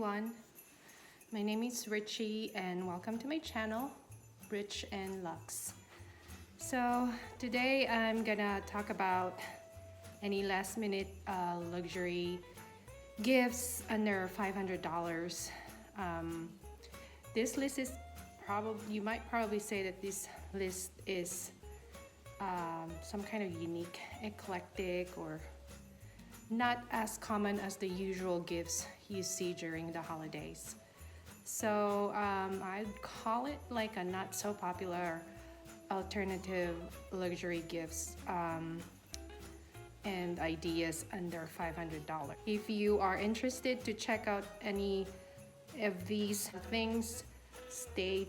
everyone. My name is Richie and welcome to my channel, Rich and Lux. So today I'm gonna talk about any last minute luxury gifts under $500. This list is you might probably say that this list is some kind of unique, eclectic, or not as common as the usual gifts you see during the holidays. So I'd call it like a not so popular alternative luxury gifts and ideas under $500. If you are interested to check out any of these things, stay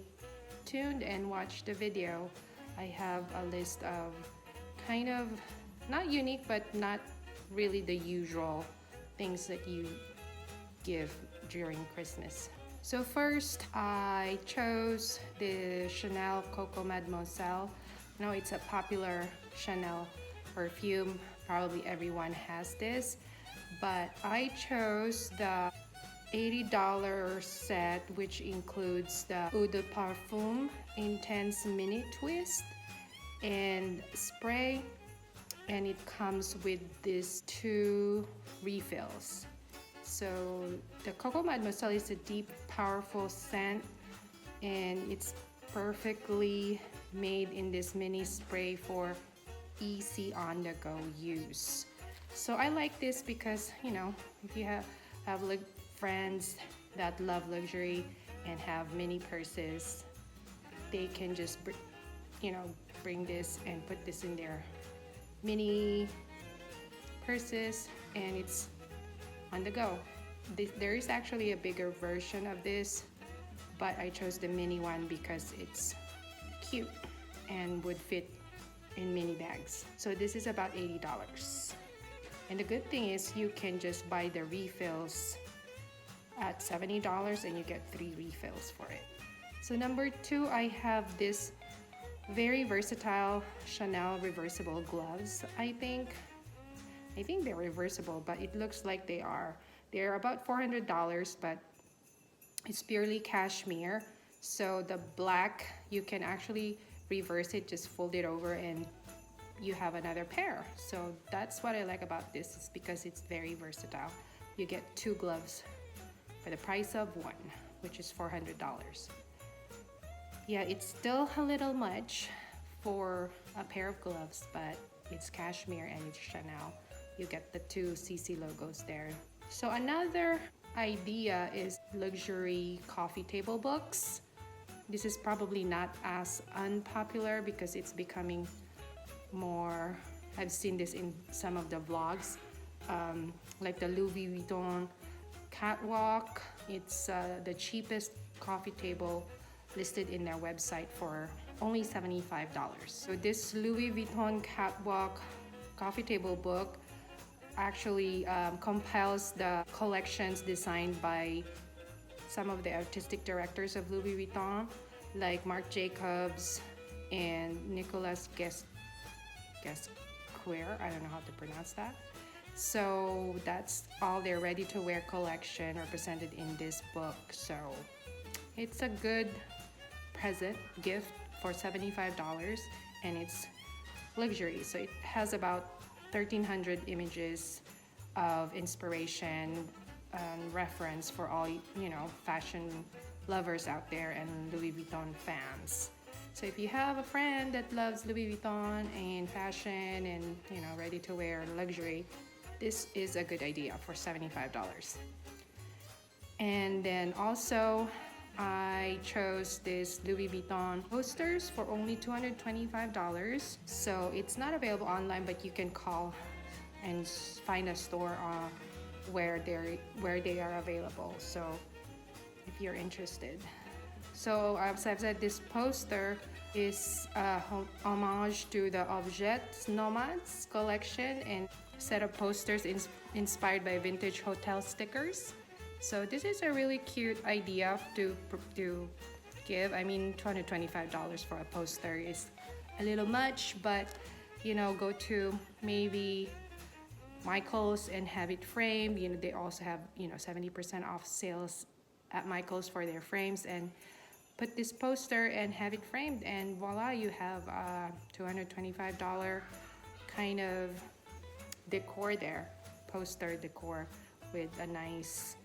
tuned and watch the video. I have a list of kind of not unique but not really the usual things that you give during Christmas. So first I chose the Chanel Coco Mademoiselle. Now it's a popular Chanel perfume. Probably everyone has this, but I chose the $80 set, which includes the Eau de Parfum Intense Mini Twist and spray, and it comes with these 2 refills. So the Coco Mademoiselle is a deep, powerful scent, and it's perfectly made in this mini spray for easy on-the-go use. So I like this because, you know, if you have friends that love luxury and have mini purses, they can just bring this and put this in their mini purses, and it's on the go. There is actually a bigger version of this, but I chose the mini one because it's cute and would fit in mini bags. So this is about $80. And the good thing is you can just buy the refills at $70 and you get 3 refills for it. So number 2, I have this very versatile Chanel reversible gloves. I think they're reversible, but it looks like they are. They're about $400, but it's purely cashmere. So the black, you can actually reverse it, just fold it over and you have another pair. So that's what I like about this, is because it's very versatile. You get 2 gloves for the price of 1, which is $400. Yeah, it's still a little much for a pair of gloves, but it's cashmere and it's Chanel. You get the 2 CC logos there. So another idea is luxury coffee table books. This is probably not as unpopular because it's becoming more, I've seen this in some of the vlogs, like the Louis Vuitton Catwalk. It's the cheapest coffee table listed in their website for only $75. So this Louis Vuitton Catwalk coffee table book actually compiles the collections designed by some of the artistic directors of Louis Vuitton, like Marc Jacobs and Nicolas Guesquier. I don't know how to pronounce that. So that's all their ready-to-wear collection represented in this book. So it's a good present gift for $75, and it's luxury. So it has about 1,300 images of inspiration and reference for all, fashion lovers out there and Louis Vuitton fans. So if you have a friend that loves Louis Vuitton and fashion and, ready-to-wear luxury, this is a good idea for $75. And then also I chose this Louis Vuitton posters for only $225. So it's not available online, but you can call and find a store where they are available. So if you're interested. So as I've said, this poster is a homage to the Objets Nomads collection and set of posters inspired by vintage hotel stickers. So this is a really cute idea to give. I mean, $225 for a poster is a little much, but go to maybe Michaels and have it framed. You know, they also have, you know, 70% off sales at Michaels for their frames, and put this poster and have it framed, and voila, you have a $225 kind of decor there, poster decor with a nice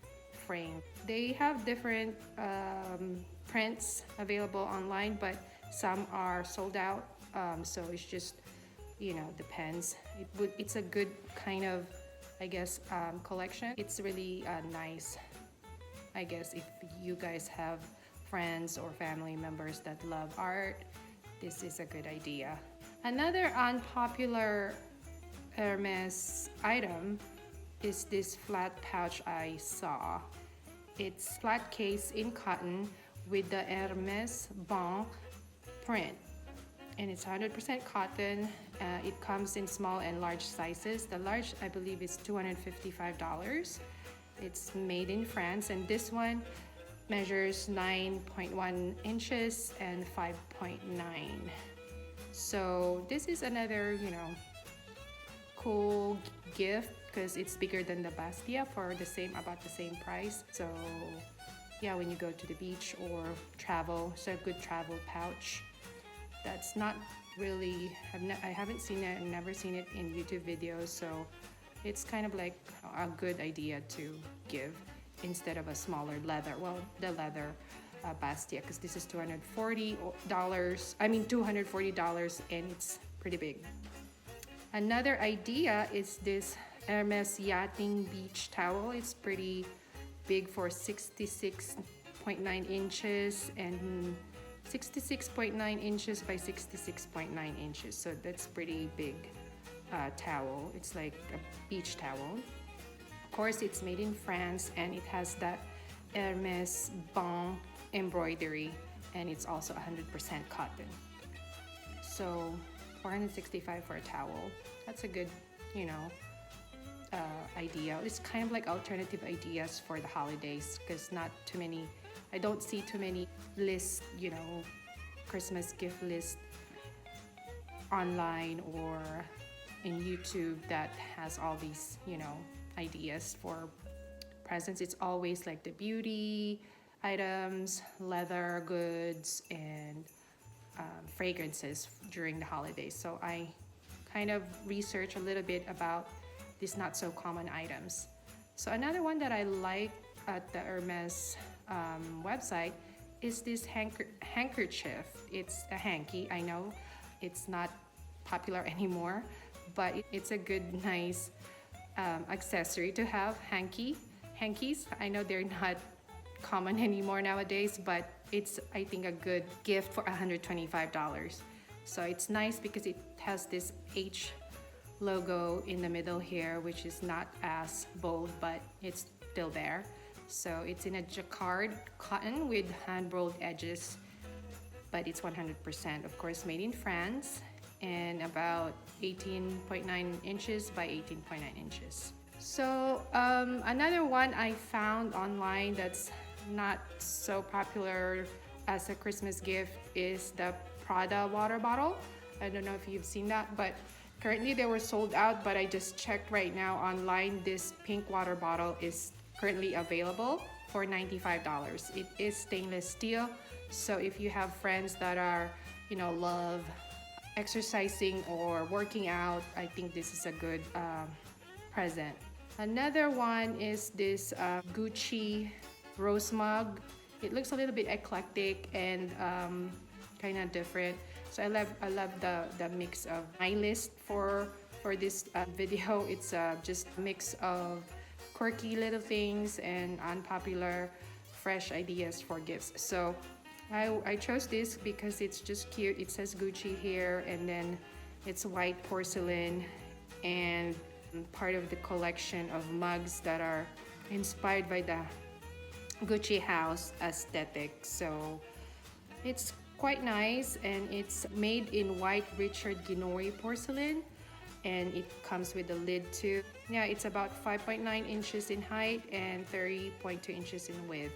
frame. They have different prints available online, but some are sold out, so it's just, you know, depends. It's a good kind of, I guess, collection. It's really nice, I guess, if you guys have friends or family members that love art, this is a good idea. Another unpopular Hermes item is this flat pouch I saw. It's flat case in cotton with the Hermes Bon print, and it's 100% cotton. It comes in small and large sizes. The large, I believe, is $255. It's made in France, and this one measures 9.1 inches and 5.9. So this is another, you know, cool gift because it's bigger than the Bastia for about the same price. So yeah, when you go to the beach or travel, it's a good travel pouch. That's not really, I haven't seen it and never seen it in YouTube videos, so it's kind of like a good idea to give instead of a smaller leather, well, the leather Bastia, because this is $240, and it's pretty big. Another idea is this Hermes Yachting Beach Towel. It's pretty big for 66.9 inches and 66.9 inches by 66.9 inches. So that's pretty big towel. It's like a beach towel. Of course, it's made in France, and it has that Hermes Bon embroidery, and it's also 100% cotton. So $465 for a towel. That's a good, you know, idea. It's kind of like alternative ideas for the holidays, because I don't see too many lists, you know, Christmas gift lists online or in YouTube that has all these, you know, ideas for presents. It's always like the beauty items, leather goods, and fragrances during the holidays. So I kind of research a little bit about these not so common items. So another one that I like at the Hermes website is this handkerchief. It's a hanky. I know it's not popular anymore, but it's a good, nice accessory to have. Hankies, I know they're not common anymore nowadays, but it's, I think, a good gift for $125. So it's nice because it has this H logo in the middle here, which is not as bold, but it's still there. So it's in a jacquard cotton with hand-rolled edges, but it's 100%, of course, made in France, and about 18.9 inches by 18.9 inches. So another one I found online that's not so popular as a Christmas gift is the Prada water bottle. I don't know if you've seen that, but currently they were sold out, but I just checked right now online. This pink water bottle is currently available for $95. It is stainless steel, so if you have friends that are, you know, love exercising or working out, I think this is a good present. Another one is this Gucci rose mug. It looks a little bit eclectic and kind of different. So I love the mix of my list for this video. It's just a mix of quirky little things and unpopular, fresh ideas for gifts. So I chose this because it's just cute. It says Gucci here, and then it's white porcelain and part of the collection of mugs that are inspired by the Gucci house aesthetic. So it's quite nice, and it's made in white Richard Ginori porcelain, and it comes with a lid too. Yeah, it's about 5.9 inches in height and 30.2 inches in width,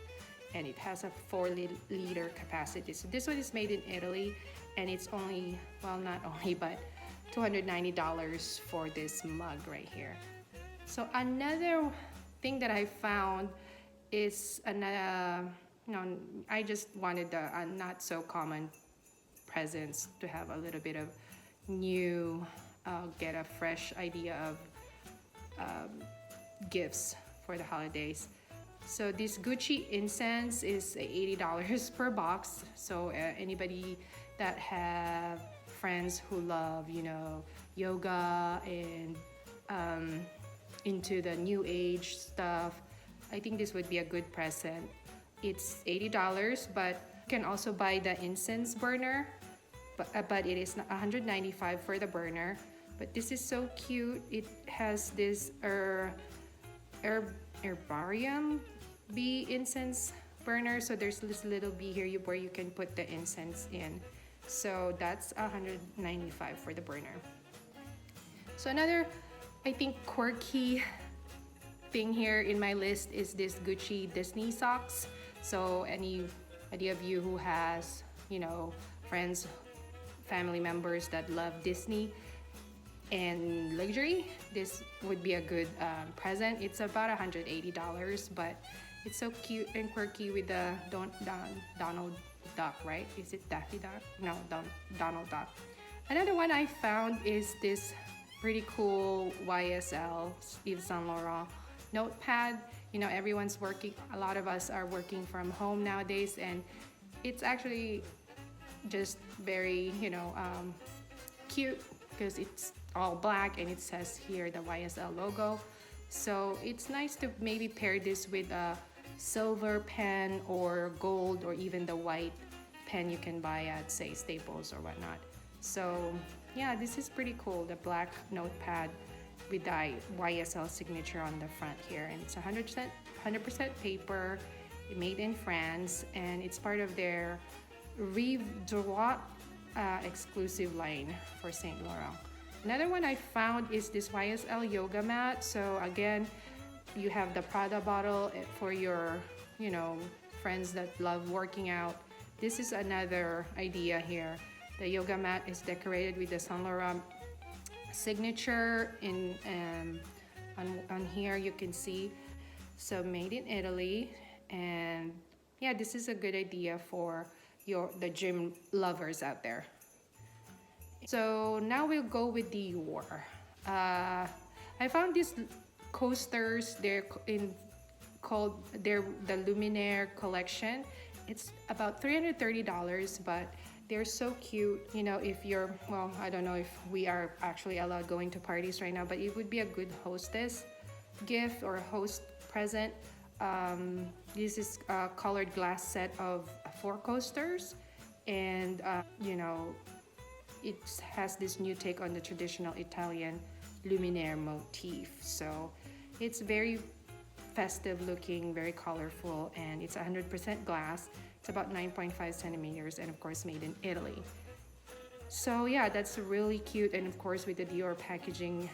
and it has a 4-liter capacity. So this one is made in Italy, and it's only, well, not only, but $290 for this mug right here. So another thing that I found is another, I just wanted a not so common presents to have a little bit of new, get a fresh idea of gifts for the holidays. So this Gucci incense is $80 per box. So anybody that have friends who love, yoga and into the new age stuff, I think this would be a good present. It's $80, but you can also buy the incense burner, but it is $195 for the burner. But this is so cute. It has this herbarium bee incense burner. So there's this little bee here where you can put the incense in. So that's $195 for the burner. So another, I think, quirky thing here in my list is this Gucci Disney socks. So any of you who has, friends, family members that love Disney and luxury, this would be a good present. It's about $180, but it's so cute and quirky with the Donald Duck, right? Is it Daffy Duck? No, Donald Duck. Another one I found is this pretty cool YSL St Laura Notepad. Everyone's working, a lot of us are working from home nowadays, and it's actually just very, cute because it's all black and it says here the YSL logo. So it's nice to maybe pair this with a silver pen or gold, or even the white pen you can buy at, say, Staples or whatnot. So yeah, this is pretty cool, the black notepad with the YSL signature on the front here, and it's 100% paper, made in France, and it's part of their Reversible exclusive line for St. Laurent. Another one I found is this YSL Yoga Mat. So again, you have the Prada bottle for your, friends that love working out. This is another idea here. The yoga mat is decorated with the St. Laurent signature on here you can see. So made in Italy, and yeah, this is a good idea for the gym lovers out there. So now we'll go with Dior. I found these coasters. They're the Luminaire collection. It's about $330, but they're so cute. If you're, well, I don't know if we are actually allowed going to parties right now, but it would be a good hostess gift or host present. This is a colored glass set of 4 coasters, and it has this new take on the traditional Italian Luminaire motif. So it's very festive looking, very colorful, and it's 100% glass. It's about 9.5 centimeters, and of course made in Italy. So yeah, that's really cute, and of course with the Dior packaging,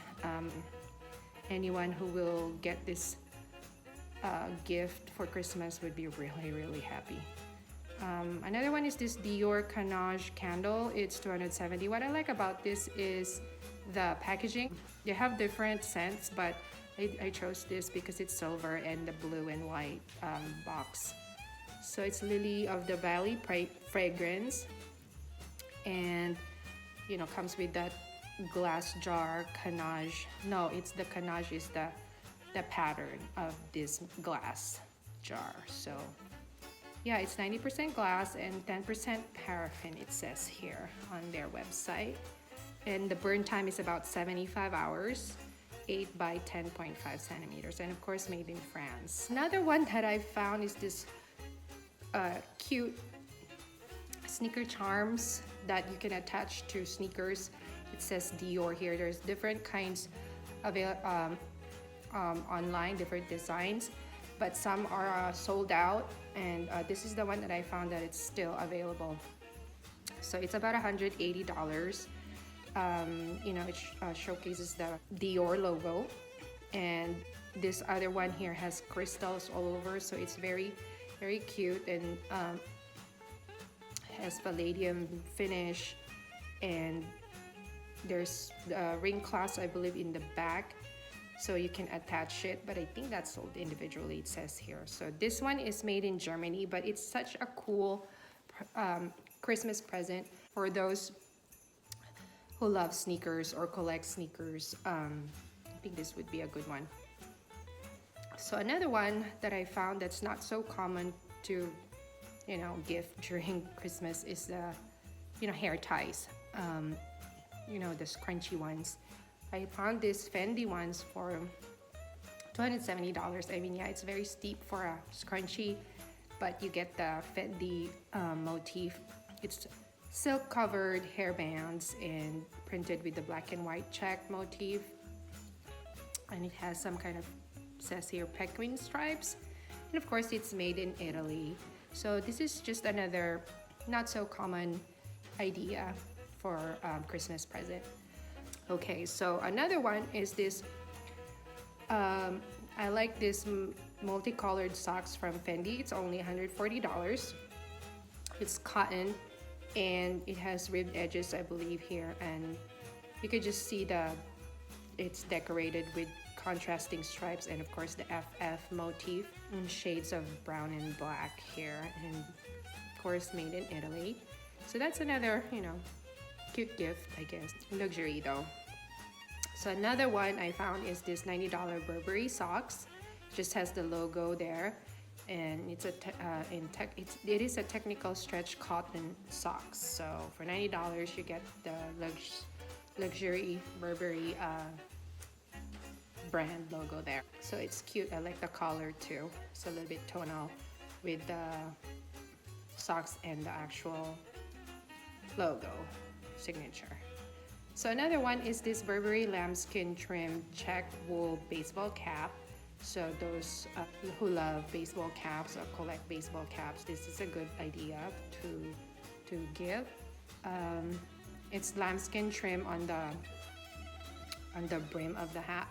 anyone who will get this gift for Christmas would be really, really happy. Another one is this Dior Candle. It's $270. What I like about this is the packaging. They have different scents, but I chose this because it's silver and the blue and white box. So it's Lily of the Valley fragrance, and comes with that glass jar canage. No, it's the canage is the pattern of this glass jar. So yeah, it's 90% glass and 10% paraffin, it says here on their website. And the burn time is about 75 hours, 8 by 10.5 centimeters, and of course made in France. Another one that I found is this cute sneaker charms that you can attach to sneakers. It says Dior here. There's different kinds of online, different designs, but some are sold out, and this is the one that I found that it's still available. So it's about $180. It showcases the Dior logo, and this other one here has crystals all over, so it's very, very cute, and has palladium finish, and there's ring clasp, I believe, in the back. so you can attach it, but I think that's sold individually, it says here. So this one is made in Germany, but it's such a cool Christmas present for those who love sneakers or collect sneakers. I think this would be a good one. So another one that I found that's not so common to, you know, gift during Christmas is the, you know, hair ties. You know, the scrunchy ones. I found these Fendi ones for $270. I mean, yeah, it's very steep for a scrunchie, but you get the Fendi motif. It's silk covered hairbands and printed with the black and white check motif, and it has some kind of, says here, pequin stripes, and of course it's made in Italy. So this is just another not so common idea for Christmas present. Okay, so another one is this, I like this multicolored socks from Fendi. It's only $140. It's cotton and it has ribbed edges, I believe, here, and you could just see it's decorated with contrasting stripes and of course the FF motif in shades of brown and black here, and of course made in Italy. So that's another, you know, cute gift, I guess. Luxury though. So another one I found is this $90 Burberry Socks. It just has the logo there, and it's it is a technical stretch cotton socks. So for $90 you get the luxury Burberry brand logo there. So it's cute. I like the color too. It's a little bit tonal with the socks and the actual logo signature. So another one is this Burberry lambskin trim check wool baseball cap. So those who love baseball caps or collect baseball caps, this is a good idea to give. It's lambskin trim on the brim of the hat.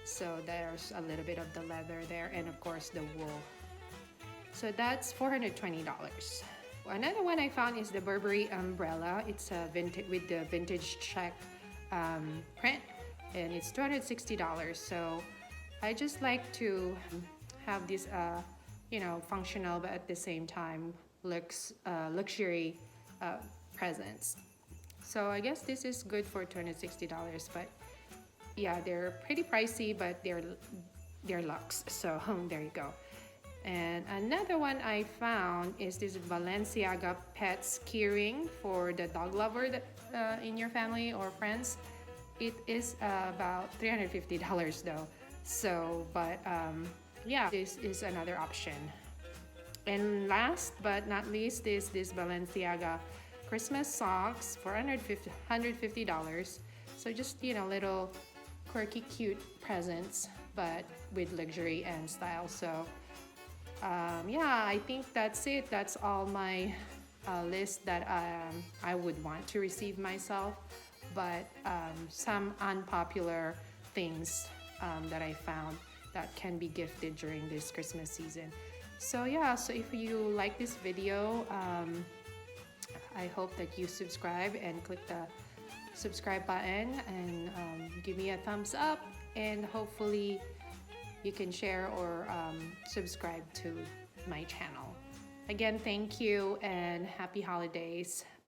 So there's a little bit of the leather there, and of course the wool. So that's $420. Another one I found is the Burberry Umbrella. It's a vintage with the vintage check print, and it's $260. So I just like to have this, you know, functional but at the same time luxury presents. So I guess this is good for $260, but yeah, they're pretty pricey, but they're luxe. So there you go. And another one I found is this Balenciaga Pets Keyring for the dog lover that, in your family or friends. It is about $350 though. So, but yeah, this is another option. And last but not least is this Balenciaga Christmas socks for $150. So just, you know, little quirky, cute presents, but with luxury and style. So yeah, I think that's it. That's all my list that I would want to receive myself, but some unpopular things that I found that can be gifted during this Christmas season. So yeah, so if you like this video, I hope that you subscribe and click the subscribe button and give me a thumbs up, and hopefully you can share or subscribe to my channel. Again, thank you and happy holidays.